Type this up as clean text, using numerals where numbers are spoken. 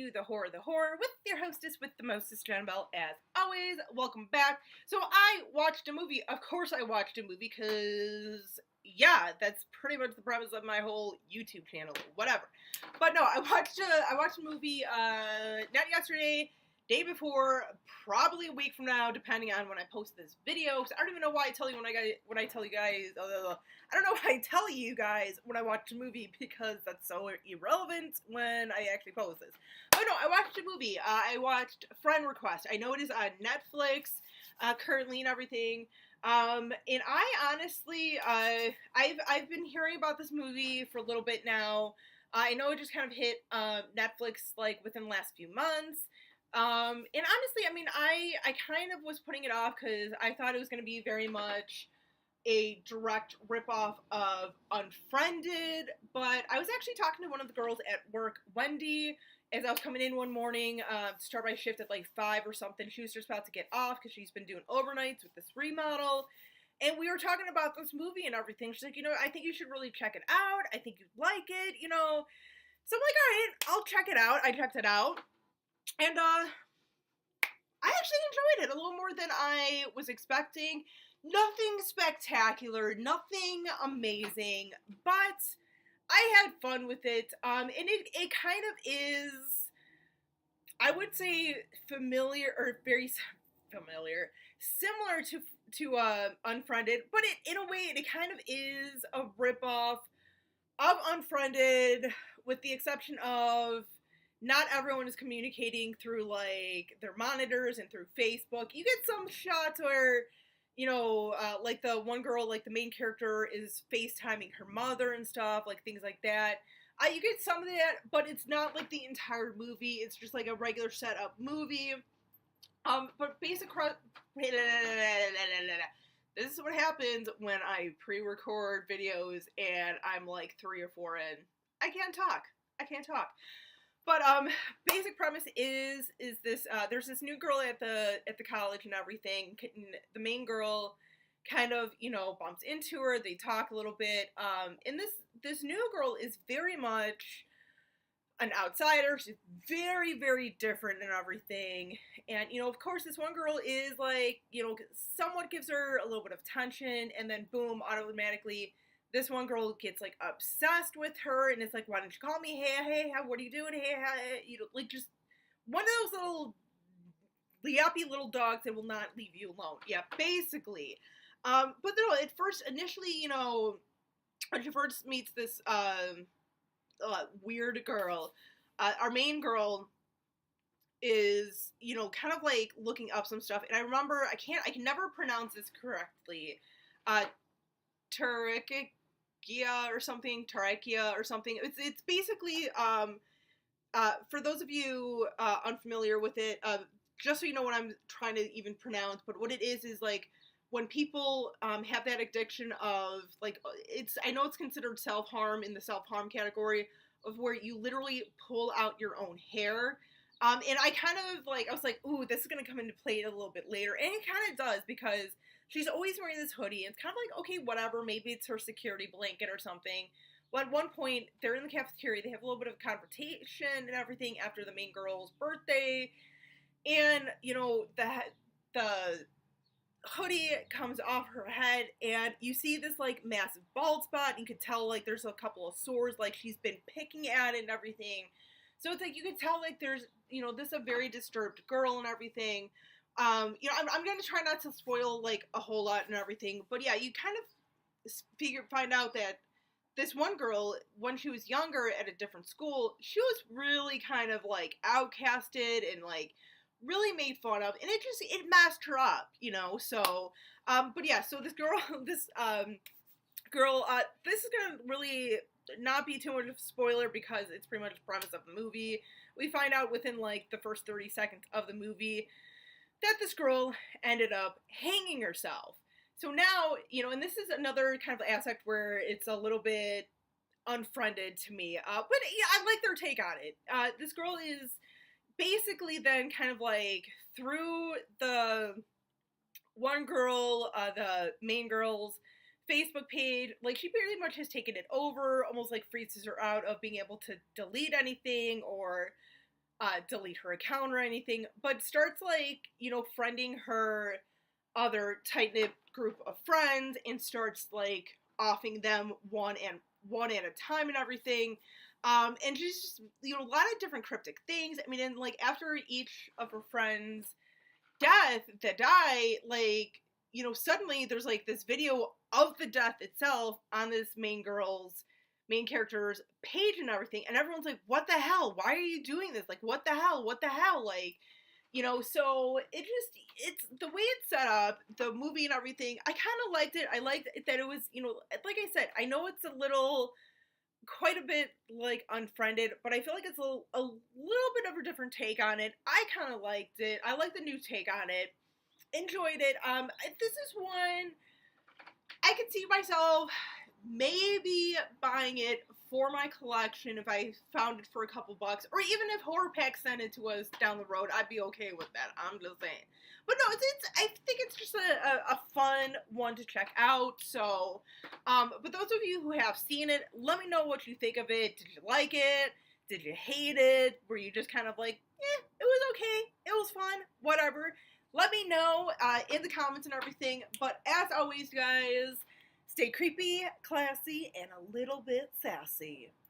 to The Horror with your hostess with the mostest, Jenna Bell, as always. Welcome back. So I watched a movie. Of course I watched a movie because, yeah, that's pretty much the premise of my whole YouTube channel, whatever. But no, I watched a movie not yesterday, day before, probably a week from now, depending on when I post this video. Because I don't even know why I tell you when I tell you guys. I don't know why I tell you guys when I watch a movie because that's so irrelevant when I actually post this. But no, I watched a movie. I watched Friend Request. I know it is on Netflix currently and everything. And I honestly, I've been hearing about this movie for a little bit now. I know it just kind of hit Netflix like within the last few months. And honestly, I mean, I kind of was putting it off because I thought it was going to be very much a direct ripoff of Unfriended, but I was actually talking to one of the girls at work, Wendy, as I was coming in one morning to start my shift at like 5 or something. She was just about to get off because she's been doing overnights with this remodel. And we were talking about this movie and everything. She's like, I think you should really check it out. I think you'd like it, So I'm like, all right, I'll check it out. I checked it out. And I actually enjoyed it a little more than I was expecting. Nothing spectacular, nothing amazing, but I had fun with it. And it kind of is, I would say, familiar, or very familiar, similar to Unfriended, but in a way, it kind of is a ripoff of Unfriended, with the exception of not everyone is communicating through, like, their monitors and through Facebook. You get some shots where, like the one girl, like the main character is FaceTiming her mother and stuff, like things like that. You get some of that, but it's not like the entire movie. It's just like a regular setup movie. But this is what happens when I pre-record videos and I'm like 3 or 4 in. I can't talk. But basic premise is this: there's this new girl at the college and everything. The main girl kind of bumps into her. They talk a little bit. And this new girl is very much an outsider. She's very, very different and everything. And of course, this one girl is like somewhat gives her a little bit of attention, and then boom, automatically, this one girl gets like obsessed with her, and it's like, why don't you call me? Hey, what are you doing? Hey, like just one of those little yappy little dogs that will not leave you alone. Yeah, basically. But no, at first, initially, when she first meets this weird girl, our main girl is kind of like looking up some stuff, and I remember I can never pronounce this correctly. Tarakia or something. It's basically for those of you unfamiliar with it, just so you know what I'm trying to even pronounce, but what it is like when people have that addiction of like, I know it's considered self-harm in the self-harm category of where you literally pull out your own hair. And I kind of like, I was like, ooh, this is going to come into play a little bit later. And it kind of does, because she's always wearing this hoodie. And it's kind of like, okay, whatever, maybe it's her security blanket or something. Well, at one point, they're in the cafeteria. They have a little bit of confrontation and everything after the main girl's birthday. And, the hoodie comes off her head, and you see this, like, massive bald spot. And you could tell, like, there's a couple of sores, like, she's been picking at it and everything. So it's like, you could tell, like, there's, this is a very disturbed girl and everything. I'm going to try not to spoil, like, a whole lot and everything. But, yeah, you kind of find out that this one girl, when she was younger at a different school, she was really kind of, like, outcasted and, like, really made fun of. And it messed her up, So, but, yeah, so this girl, this is going to really not be too much of a spoiler because it's pretty much the premise of the movie. We find out within like the first 30 seconds of the movie that this girl ended up hanging herself. So now, and this is another kind of aspect where it's a little bit unfriended to me. But yeah, I like their take on it. This girl is basically then kind of like through the one girl, the main girl's Facebook page, like, she pretty much has taken it over, almost like freezes her out of being able to delete anything or delete her account or anything, but starts like, friending her other tight knit group of friends and starts like offing them one at a time and everything. And just a lot of different cryptic things. I mean, and like after each of her friends' death that die, like suddenly there's like this video of the death itself on this main character's page and everything, and everyone's like, what the hell, why are you doing this, like what the hell, like so it's the way it's set up, the movie and everything. I kind of liked it. I liked it that it was, like I said, I know it's a little, quite a bit like Unfriended, but I feel like it's a little bit of a different take on it. I kind of liked it. I like the new take on it. Enjoyed it. This is one I could see myself maybe buying it for my collection if I found it for a couple bucks, or even if Horror Pack sent it to us down the road, I'd be okay with that. I'm just saying. But no, it's I think it's just a fun one to check out. So, but those of you who have seen it, let me know what you think of it. Did you like it? Did you hate it? Were you just kind of like, it was okay, it was fun, whatever? Let me know in the comments and everything. But as always, guys, stay creepy, classy, and a little bit sassy.